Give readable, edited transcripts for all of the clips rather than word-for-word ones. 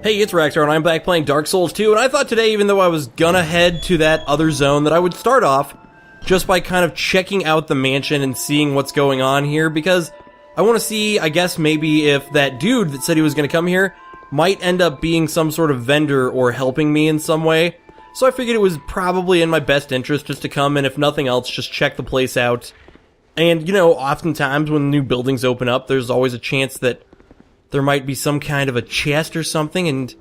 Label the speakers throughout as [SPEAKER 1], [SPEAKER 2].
[SPEAKER 1] Hey, it's Raxar, and I'm back playing Dark Souls 2, and I thought today, even though I was gonna head to that other zone, that I would start off just by kind of checking out the mansion and seeing what's going on here, because I want to see, I guess, maybe if that dude that said he was gonna come here might end up being some sort of vendor or helping me in some way. So I figured it was probably in my best interest just to come, and if nothing else, just check the place out. And, you know, oftentimes when new buildings open up, there's always a chance that there might be some kind of a chest or something, and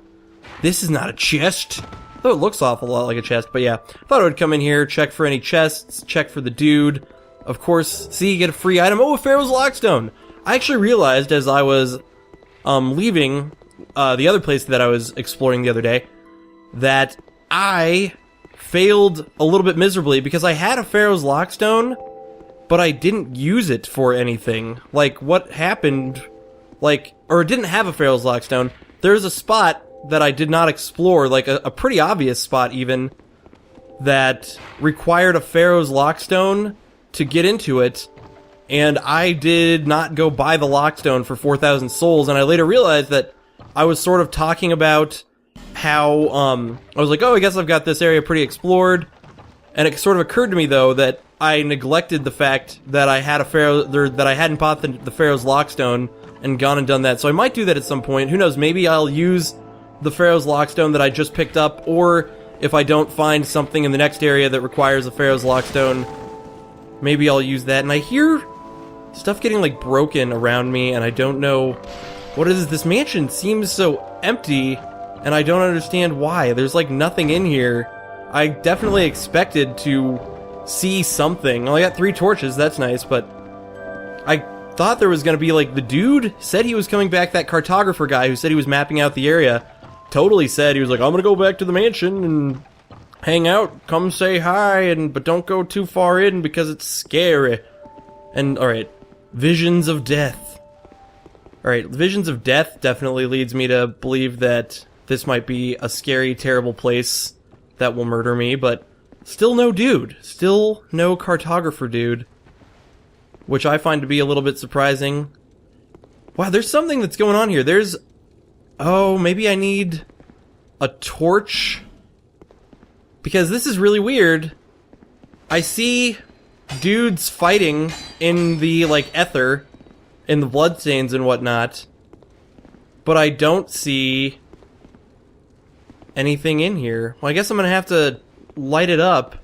[SPEAKER 1] this is not a chest. Though it looks awful lot like a chest, but yeah. Thought I would come in here, check for any chests, check for the dude. Of course, see, you get a free item. Oh, a Pharaoh's Lockstone! I actually realized as I was leaving the other place that I was exploring the other day, that I failed a little bit miserably because I had a Pharaoh's Lockstone, but I didn't use it for anything. Like, what happened... or didn't have a Pharaoh's Lockstone. There's a spot that I did not explore, like a pretty obvious spot even, that required a Pharaoh's Lockstone to get into it, and I did not go buy the Lockstone for 4,000 souls, and I later realized that I was sort of talking about how, I was like, oh, I guess I've got this area pretty explored, and it sort of occurred to me, though, that I neglected the fact that I had that I hadn't bought the Pharaoh's Lockstone, and gone and done that. So I might do that at some point. Who knows, maybe I'll use the Pharaoh's Lockstone that I just picked up, or if I don't find something in the next area that requires a Pharaoh's Lockstone, maybe I'll use that. And I hear stuff getting, like, broken around me, and I don't know what it is. This mansion seems so empty, and I don't understand why. There's, like, nothing in here. I definitely expected to see something. Well, I got 3 torches, that's nice, but I thought there was going to be, like, the dude said he was coming back, that cartographer guy who said he was mapping out the area, totally said, he was like, I'm going to go back to the mansion and hang out, come say hi, but don't go too far in because it's scary. And, alright, visions of death. Alright, visions of death definitely leads me to believe that this might be a scary, terrible place that will murder me, but still no dude. Still no cartographer dude. Which I find to be a little bit surprising. Wow, there's something that's going on here. There's... oh, maybe I need a torch? Because this is really weird. I see dudes fighting in the, like, ether, in the bloodstains and whatnot, but I don't see anything in here. Well, I guess I'm gonna have to light it up.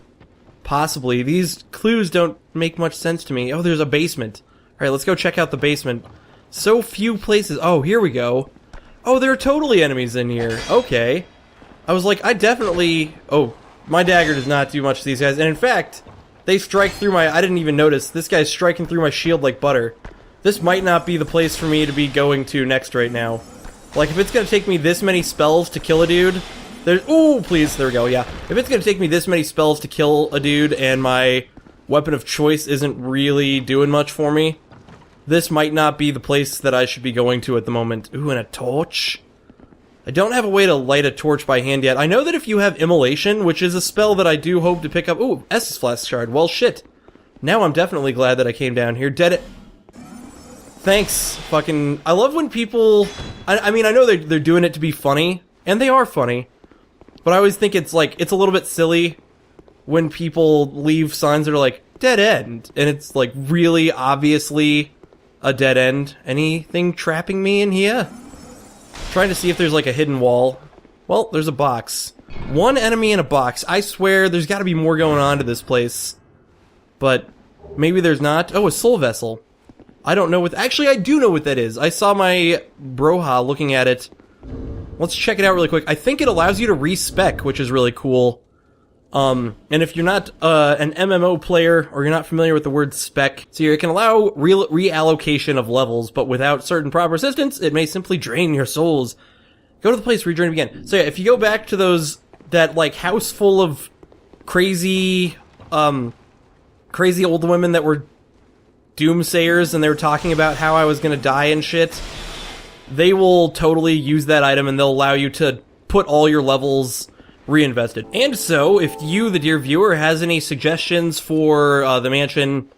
[SPEAKER 1] Possibly. These clues don't make much sense to me. Oh, there's a basement. Alright, let's go check out the basement. So few places. Oh, here we go. Oh, there are totally enemies in here. Okay. I was like, I definitely... oh, my dagger does not do much to these guys. And in fact, they strike through my... I didn't even notice. This guy's striking through my shield like butter. This might not be the place for me to be going to next right now. Like, if it's gonna take me this many spells to kill a dude... ooh, please, there we go, yeah. If it's gonna take me this many spells to kill a dude and my weapon of choice isn't really doing much for me, this might not be the place that I should be going to at the moment. Ooh, and a torch? I don't have a way to light a torch by hand yet. I know that if you have Immolation, which is a spell that I do hope to pick up... ooh, Estus Flask Shard. Well, shit. Now I'm definitely glad that I came down here. Thanks, fucking... I love when people... I mean, I know they're doing it to be funny, and they are funny. But I always think it's, like, it's a little bit silly when people leave signs that are like, dead end. And it's, like, really obviously a dead end. Anything trapping me in here? Trying to see if there's, like, a hidden wall. Well, there's a box. One enemy in a box. I swear there's gotta be more going on to this place. But maybe there's not. Oh, a soul vessel. I don't know what... actually, I do know what that is. I saw my broha looking at it. Let's check it out really quick. I think it allows you to respec, which is really cool. And if you're not an MMO player, or you're not familiar with the word spec, so it can allow reallocation of levels, but without certain proper assistance, it may simply drain your souls. Go to the place where you drain again. So yeah, if you go back to that, like, house full of crazy old women that were doomsayers, and they were talking about how I was gonna die and shit... they will totally use that item, and they'll allow you to put all your levels reinvested. And so, if you, the dear viewer, has any suggestions for the mansion,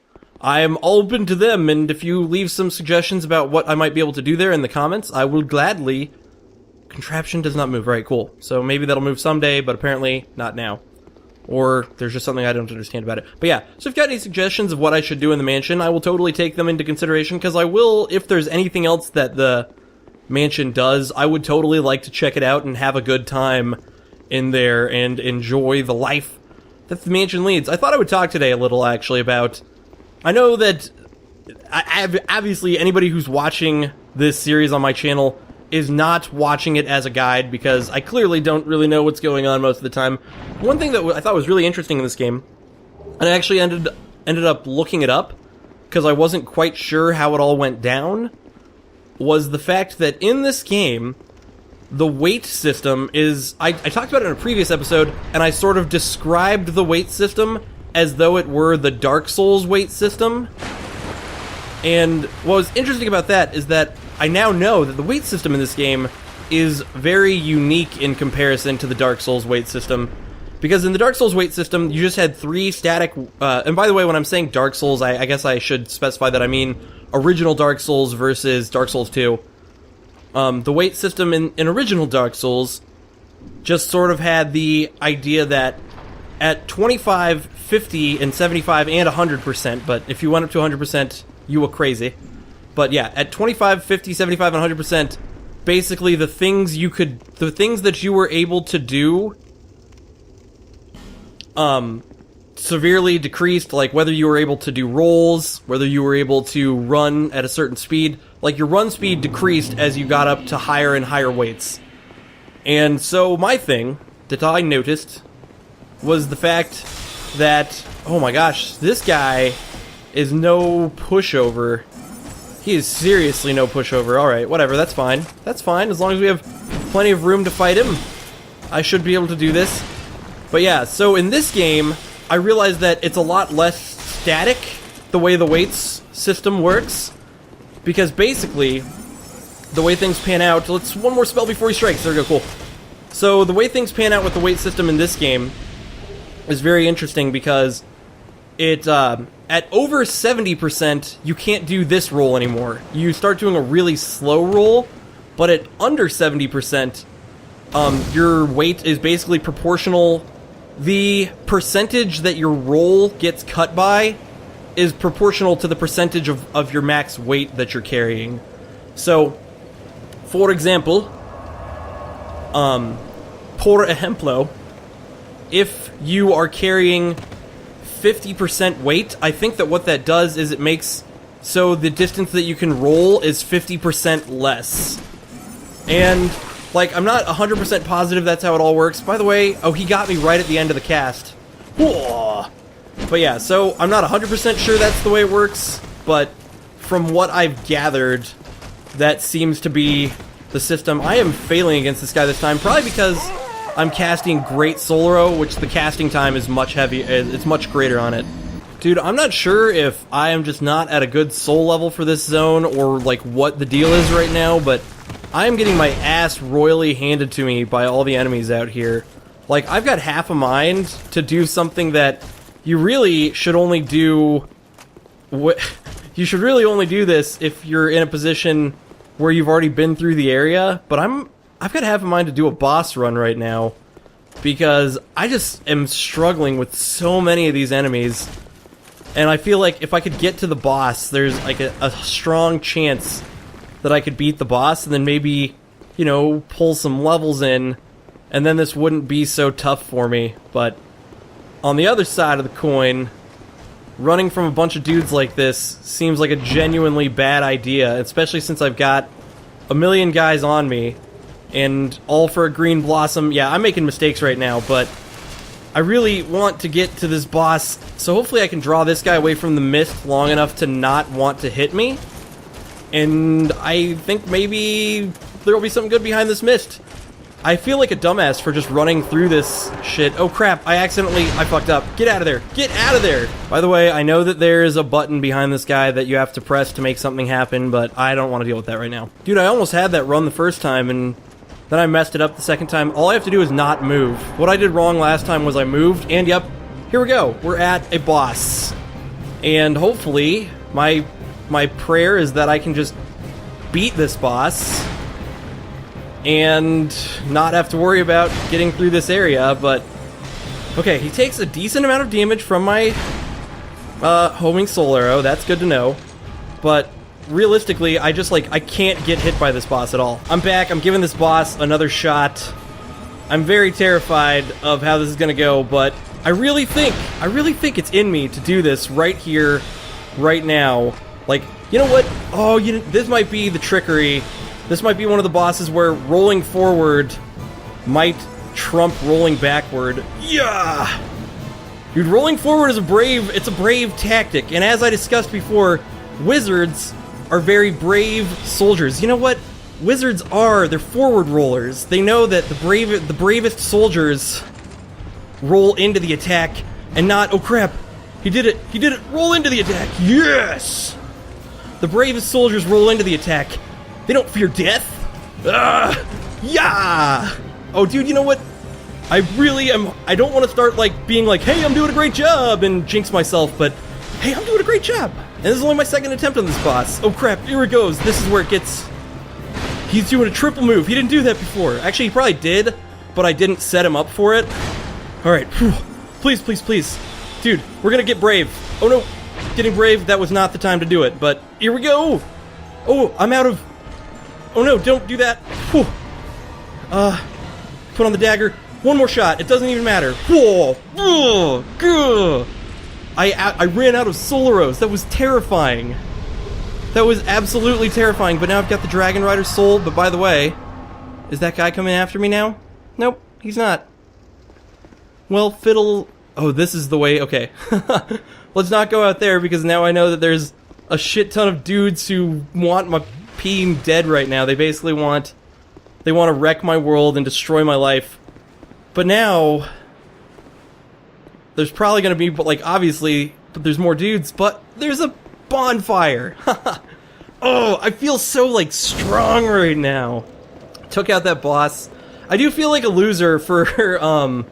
[SPEAKER 1] I am open to them, and if you leave some suggestions about what I might be able to do there in the comments, I will gladly contraption does not move. Right, cool. So maybe that'll move someday, but apparently not now. Or there's just something I don't understand about it. But yeah, so if you've got any suggestions of what I should do in the mansion, I will totally take them into consideration, because I will, if there's anything else that the mansion does, I would totally like to check it out and have a good time in there and enjoy the life that the mansion leads. I thought I would talk today a little, actually, about... I know that, obviously, anybody who's watching this series on my channel is not watching it as a guide, because I clearly don't really know what's going on most of the time. One thing that I thought was really interesting in this game, and I actually ended up looking it up, because I wasn't quite sure how it all went down, was the fact that in this game, the weight system is... I talked about it in a previous episode, and I sort of described the weight system as though it were the Dark Souls weight system. And what was interesting about that is that I now know that the weight system in this game is very unique in comparison to the Dark Souls weight system. Because in the Dark Souls weight system, you just had 3 static... and by the way, when I'm saying Dark Souls, I guess I should specify that I mean original Dark Souls versus Dark Souls 2. The weight system in original Dark Souls just sort of had the idea that at 25, 50, and 75, and 100%, but if you went up to 100%, you were crazy. But yeah, at 25, 50, 75, and 100%, basically the things that you were able to do severely decreased, like whether you were able to do rolls, whether you were able to run at a certain speed. Like, your run speed decreased as you got up to higher and higher weights. And so my thing that I noticed was the fact that, oh my gosh, this guy is no pushover. He is seriously no pushover. Alright, whatever, that's fine. That's fine, as long as we have plenty of room to fight him. I should be able to do this. But yeah, so in this game, I realized that it's a lot less static, the way the weights system works. Because basically, the way things pan out... Let's... One more spell before he strikes. There we go, cool. So, the way things pan out with the weight system in this game is very interesting, because it, at over 70%, you can't do this roll anymore. You start doing a really slow roll, but at under 70%, your weight is basically proportional. The percentage that your roll gets cut by is proportional to the percentage of your max weight that you're carrying. So, for example, por ejemplo, if you are carrying 50% weight, I think that what that does is it makes so the distance that you can roll is 50% less. And, like, I'm not 100% positive that's how it all works. By the way, oh, he got me right at the end of the cast. Whoa. But yeah, so I'm not 100% sure that's the way it works, but from what I've gathered, that seems to be the system. I am failing against this guy this time, probably because I'm casting Great Solaro, which the casting time is much heavier, it's much greater on it. Dude, I'm not sure if I am just not at a good soul level for this zone, or like what the deal is right now, but I am getting my ass royally handed to me by all the enemies out here. Like, I've got half a mind to do something that you really should only do... You should really only do this if you're in a position where you've already been through the area, but I've got half a mind to do a boss run right now, because I just am struggling with so many of these enemies, and I feel like if I could get to the boss, there's like a strong chance that I could beat the boss, and then maybe, you know, pull some levels in, and then this wouldn't be so tough for me. But on the other side of the coin, running from a bunch of dudes like this seems like a genuinely bad idea, especially since I've got a million guys on me, and all for a green blossom. Yeah, I'm making mistakes right now, but I really want to get to this boss, so hopefully I can draw this guy away from the mist long enough to not want to hit me. And I think maybe there will be something good behind this mist. I feel like a dumbass for just running through this shit. Oh crap, I fucked up. Get out of there. Get out of there! By the way, I know that there is a button behind this guy that you have to press to make something happen, but I don't want to deal with that right now. Dude, I almost had that run the first time, and then I messed it up the second time. All I have to do is not move. What I did wrong last time was I moved, and yep, here we go. We're at a boss. And hopefully, my prayer is that I can just beat this boss, and not have to worry about getting through this area, but... Okay, he takes a decent amount of damage from my homing soul arrow. That's good to know. But realistically, I can't get hit by this boss at all. I'm back. I'm giving this boss another shot. I'm very terrified of how this is gonna go, but I really think it's in me to do this right here, right now. Like, you know what? Oh, this might be the trickery. This might be one of the bosses where rolling forward might trump rolling backward. Yeah! Dude, rolling forward is a brave tactic, and as I discussed before, wizards are very brave soldiers. You know what? Wizards they're forward rollers. They know that the bravest soldiers roll into the attack and not, oh crap, he did it, roll into the attack, yes! The bravest soldiers roll into the attack. They don't fear death. Yeah! Oh dude, you know what? I don't want to start being like, hey, I'm doing a great job, and jinx myself, but hey, I'm doing a great job. And this is only my second attempt on this boss. Oh crap, here it goes. This is where it gets... He's doing a triple move. He didn't do that before. Actually, he probably did, but I didn't set him up for it. Alright, please, please, please. Dude, we're gonna get brave. Oh no, getting brave, that was not the time to do it, but here we go! Oh, I'm out of... Oh no, don't do that. Whew. Put on the dagger. One more shot, it doesn't even matter. Whoa! I ran out of soul arrows. That was terrifying. That was absolutely terrifying, but now I've got the Dragon Rider soul, but by the way, is that guy coming after me now? Nope, he's not. Well, fiddle... Oh, this is the way... Okay. Let's not go out there, because now I know that there's a shit ton of dudes who want my peen dead right now. They basically want... They want to wreck my world and destroy my life. But now... There's probably going to be, obviously, there's more dudes, but there's a bonfire! Oh, I feel so, strong right now. Took out that boss. I do feel like a loser for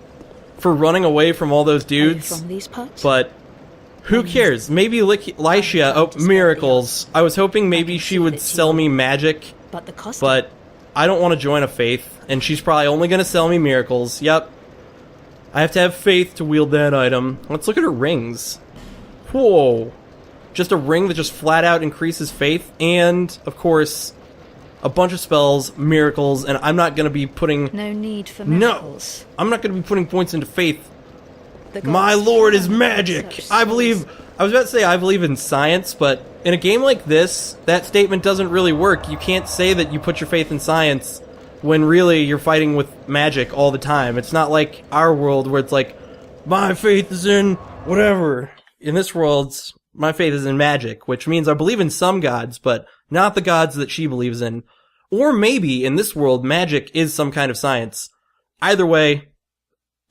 [SPEAKER 1] running away from all those dudes. From these parts? But who cares? Maybe Lycia... Oh, miracles. I was hoping maybe she would sell me magic, but I don't want to join a faith, and she's probably only going to sell me miracles. Yep. I have to have faith to wield that item. Let's look at her rings. Whoa. Just a ring that just flat out increases faith, and, of course, a bunch of spells, miracles, and I'm not going to be putting...
[SPEAKER 2] No need for miracles.
[SPEAKER 1] No! I'm not going to be putting points into faith. My lord is magic! I was about to say I believe in science, but in a game like this, that statement doesn't really work. You can't say that you put your faith in science when really you're fighting with magic all the time. It's not like our world where it's like, my faith is in whatever. In this world, my faith is in magic, which means I believe in some gods, but not the gods that she believes in. Or maybe, in this world, magic is some kind of science. Either way,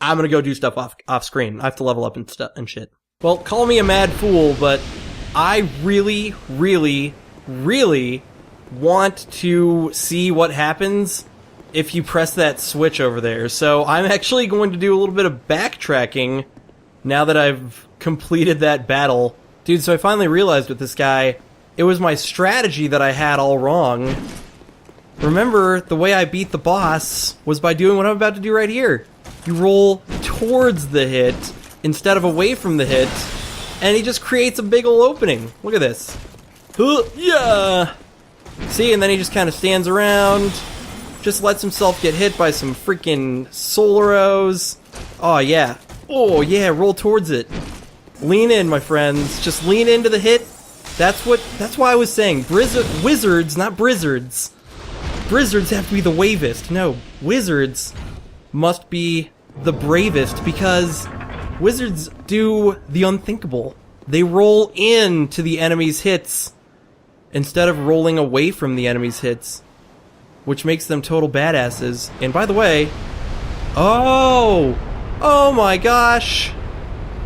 [SPEAKER 1] I'm gonna go do stuff off screen. I have to level up and shit. Well, call me a mad fool, but I really, really, really want to see what happens if you press that switch over there. So I'm actually going to do a little bit of backtracking now that I've completed that battle. Dude, so I finally realized with this guy, it was my strategy that I had all wrong. Remember, the way I beat the boss was by doing what I'm about to do right here. You roll towards the hit instead of away from the hit, and he just creates a big ol' opening. Look at this. Yeah! See, and then he just kind of stands around, just lets himself get hit by some freaking soul arrows. Oh yeah. Oh yeah, roll towards it. Lean in, my friends. Just lean into the hit. That's why I was saying, wizards, not blizzards. Blizzards have to be the wavest. No, wizards must be the bravest, because wizards do the unthinkable. They roll into the enemy's hits instead of rolling away from the enemy's hits, which makes them total badasses. And by the way, oh my gosh,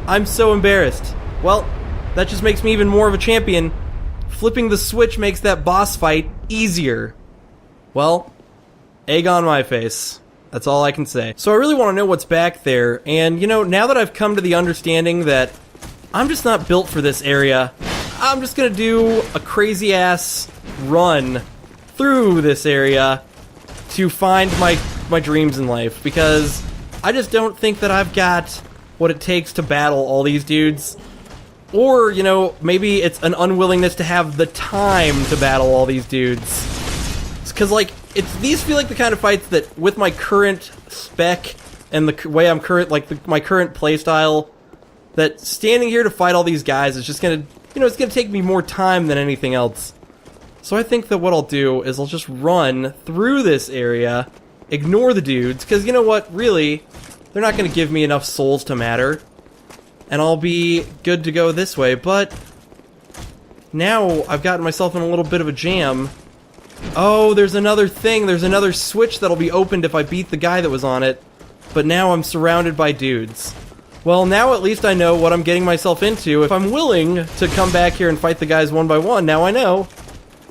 [SPEAKER 1] I'm so embarrassed. Well, that just makes me even more of a champion. Flipping the switch makes that boss fight easier. Well, egg on my face. That's all I can say. So I really want to know what's back there, and you know, now that I've come to the understanding that I'm just not built for this area, I'm just gonna do a crazy ass run through this area to find my dreams in life, because I just don't think that I've got what it takes to battle all these dudes. Or, you know, maybe it's an unwillingness to have the time to battle all these dudes. Because, like, these feel like the kind of fights that, with my current spec and the way I'm my current playstyle, that standing here to fight all these guys is just gonna, you know, it's gonna take me more time than anything else. So I think that what I'll do is I'll just run through this area, ignore the dudes, because you know what, really, they're not gonna give me enough souls to matter, and I'll be good to go this way. But now I've gotten myself in a little bit of a jam. Oh, there's another thing, there's another switch that'll be opened if I beat the guy that was on it, but now I'm surrounded by dudes. Well, now at least I know what I'm getting myself into. If I'm willing to come back here and fight the guys one by one, now I know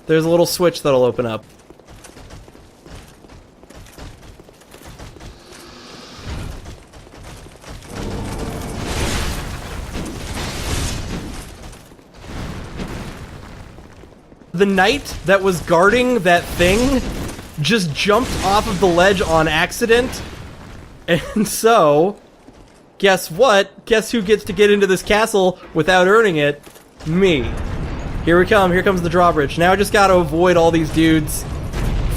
[SPEAKER 1] there's a little switch that'll open up. The knight that was guarding that thing just jumped off of the ledge on accident, and so guess what? Guess who gets to get into this castle without earning it? Me. Here we come. Here comes the drawbridge. Now I just gotta avoid all these dudes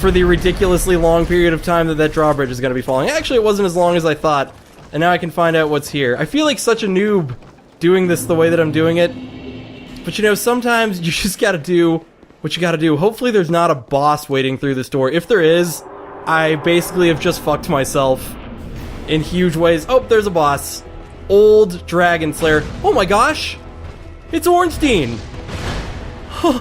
[SPEAKER 1] for the ridiculously long period of time that drawbridge is gonna be falling. Actually, it wasn't as long as I thought, and now I can find out what's here. I feel like such a noob doing this the way that I'm doing it, but you know, sometimes you just gotta do what you gotta do. Hopefully there's not a boss waiting through this door. If there is, I basically have just fucked myself in huge ways. Oh, there's a boss. Old Dragon Slayer. Oh my gosh! It's Ornstein! Huh.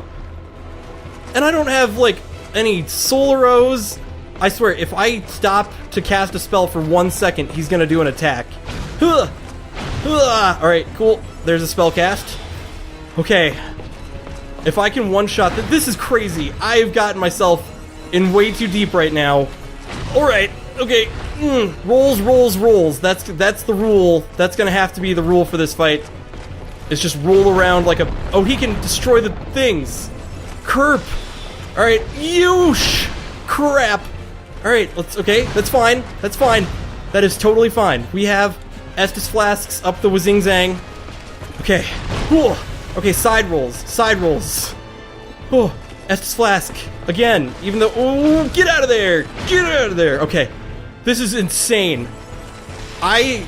[SPEAKER 1] And I don't have, like, any soul arrows. I swear, if I stop to cast a spell for 1 second, he's gonna do an attack. Huh. Huh. Alright, cool. There's a spell cast. Okay. If I can one-shot this is crazy. I've gotten myself in way too deep right now. Alright, okay. Rolls, rolls, rolls. That's the rule. That's gonna have to be the rule for this fight. It's just roll around like a... Oh, he can destroy the things. Kerp. Alright, Yoosh. Crap. Alright, okay, that's fine. That's fine. That is totally fine. We have Estus Flasks up the Wazing-Zang. Okay. Cool. Okay, side rolls. Side rolls. Oh, Estus Flask. Again, even though... Oh, get out of there! Get out of there! Okay. This is insane. I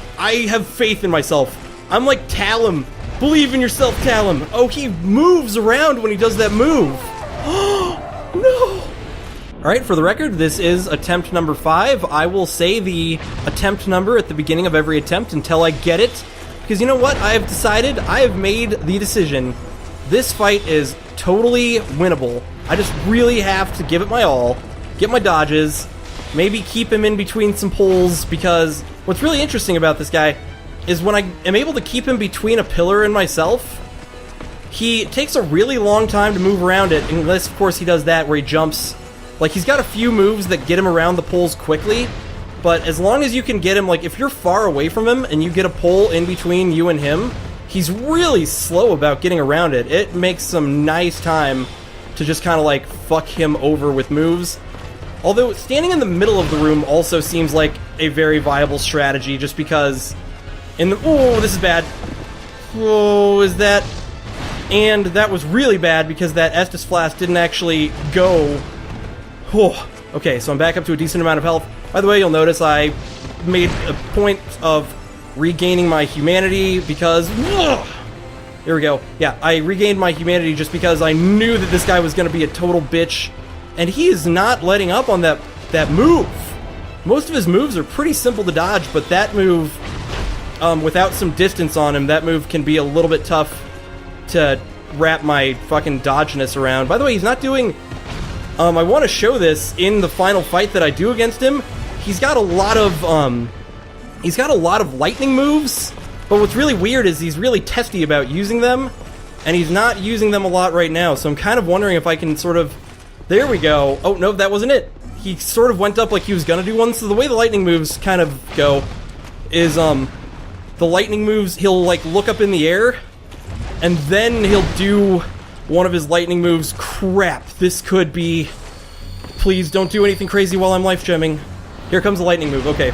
[SPEAKER 1] have faith in myself. I'm like Talum. Believe in yourself, Talum. Oh, he moves around when he does that move. Oh, no! Alright, for the record, this is attempt number 5. I will say the attempt number at the beginning of every attempt until I get it. Because you know what? I have decided, I have made the decision. This fight is totally winnable. I just really have to give it my all, get my dodges, maybe keep him in between some poles, because what's really interesting about this guy is when I am able to keep him between a pillar and myself, he takes a really long time to move around it, unless, of course, he does that where he jumps. Like, he's got a few moves that get him around the poles quickly, but as long as you can get him, like, if you're far away from him and you get a pole in between you and him, he's really slow about getting around it. It makes some nice time to just kind of, like, fuck him over with moves. Although, standing in the middle of the room also seems like a very viable strategy, just because in the... Oh, this is bad. Oh, is that... And that was really bad because that Estus Flask didn't actually go... Oh, okay, so I'm back up to a decent amount of health. By the way, you'll notice I made a point of regaining my humanity because... Ugh, there we go. Yeah, I regained my humanity just because I knew that this guy was going to be a total bitch. And he is not letting up on that move. Most of his moves are pretty simple to dodge, but that move, without some distance on him, that move can be a little bit tough to wrap my fucking dodginess around. By the way, he's not doing... I want to show this in the final fight that I do against him. He's got a lot of lightning moves, but what's really weird is he's really testy about using them, and he's not using them a lot right now, so I'm kind of wondering if I can sort of... There we go. Oh, no, that wasn't it. He sort of went up like he was gonna do one, so the way the lightning moves kind of go is, the lightning moves, he'll, like, look up in the air, and then he'll do one of his lightning moves. Crap, this could be please don't do anything crazy while I'm life gemming. Here comes the lightning move. Okay.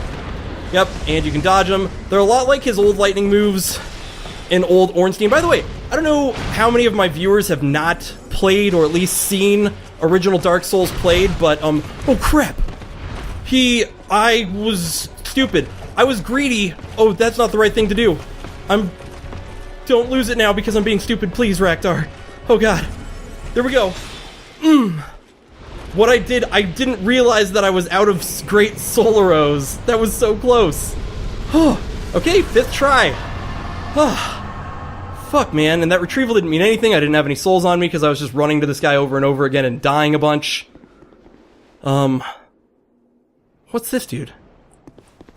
[SPEAKER 1] Yep, and you can dodge them. They're a lot like his old lightning moves in old Ornstein. By the way, I don't know how many of my viewers have not played or at least seen original Dark Souls played, but, oh crap! I was stupid. I was greedy. Oh, that's not the right thing to do. Don't lose it now because I'm being stupid, please, Raktar. Oh god. There we go. What I didn't realize that I was out of great soul arrows. That was so close. Okay, 5th try. Fuck, man, and that retrieval didn't mean anything. I didn't have any souls on me because I was just running to this guy over and over again and dying a bunch. What's this dude?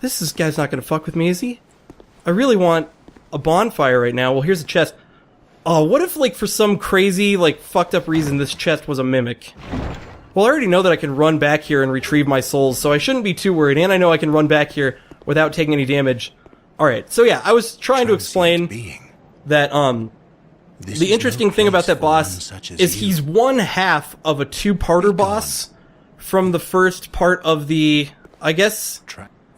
[SPEAKER 1] This guy's not gonna fuck with me, is he? I really want a bonfire right now. Well, here's a chest. Oh, what if, like, for some crazy, like, fucked up reason this chest was a mimic? Well, I already know that I can run back here and retrieve my souls, so I shouldn't be too worried, and I know I can run back here without taking any damage. Alright, so yeah, I was trying to explain that, the interesting thing about that boss is he's one half of a two-parter boss from the first part of the, I guess,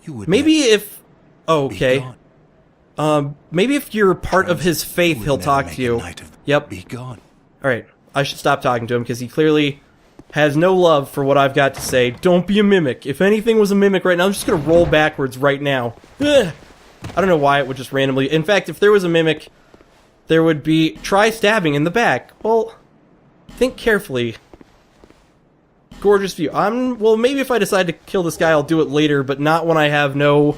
[SPEAKER 1] maybe if, oh, okay. Maybe if you're part of his faith, he'll talk to you. Yep. Alright, I should stop talking to him, because he clearly has no love for what I've got to say. Don't be a mimic. If anything was a mimic right now, I'm just gonna roll backwards right now. Ugh. I don't know why it would just randomly... In fact, if there was a mimic, there would be... Try stabbing in the back. Well, think carefully. Gorgeous view. Well, maybe if I decide to kill this guy, I'll do it later, but not when I have no...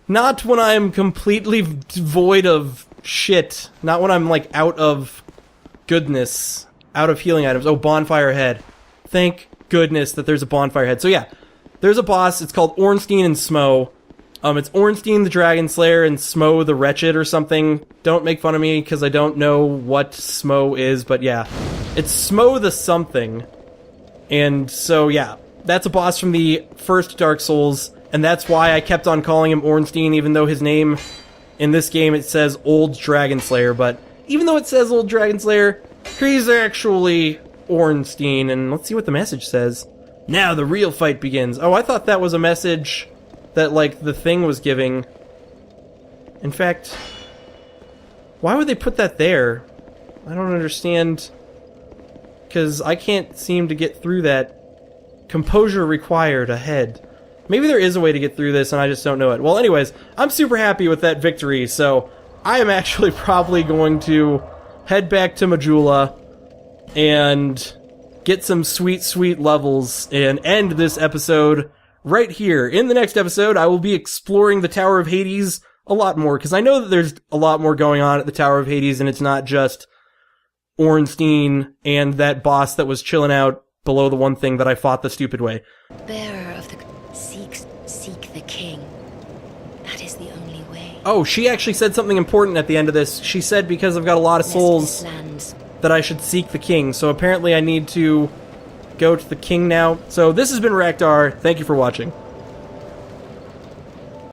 [SPEAKER 1] Not when I'm completely void of shit. Not when I'm, like, out of goodness. Out of healing items. Oh, bonfire head. Thank goodness that there's a bonfire head. So yeah, there's a boss. It's called Ornstein and Smo. It's Ornstein the Dragon Slayer and Smo the Wretched or something. Don't make fun of me because I don't know what Smo is, but yeah. It's Smo the something. And so yeah, that's a boss from the first Dark Souls, and that's why I kept on calling him Ornstein, even though his name in this game it says Old Dragon Slayer. But even though it says Old Dragon Slayer, he's actually Ornstein, and let's see what the message says. Now the real fight begins. Oh, I thought that was a message that, like, the thing was giving. In fact, why would they put that there? I don't understand, because I can't seem to get through that. Composure required ahead. Maybe there is a way to get through this and I just don't know it. Well, anyways, I'm super happy with that victory, so I am actually probably going to head back to Majula and get some sweet, sweet levels and end this episode right here. In the next episode, I will be exploring the Tower of Hades a lot more, because I know that there's a lot more going on at the Tower of Hades, and it's not just Ornstein and that boss that was chilling out below the one thing that I fought the stupid way.
[SPEAKER 2] Bearer of the... Seek the king. That is the only way.
[SPEAKER 1] Oh, she actually said something important at the end of this. She said because I've got a lot of souls that I should seek the king, so apparently I need to go to the king now. So this has been Raktar. Thank you for watching.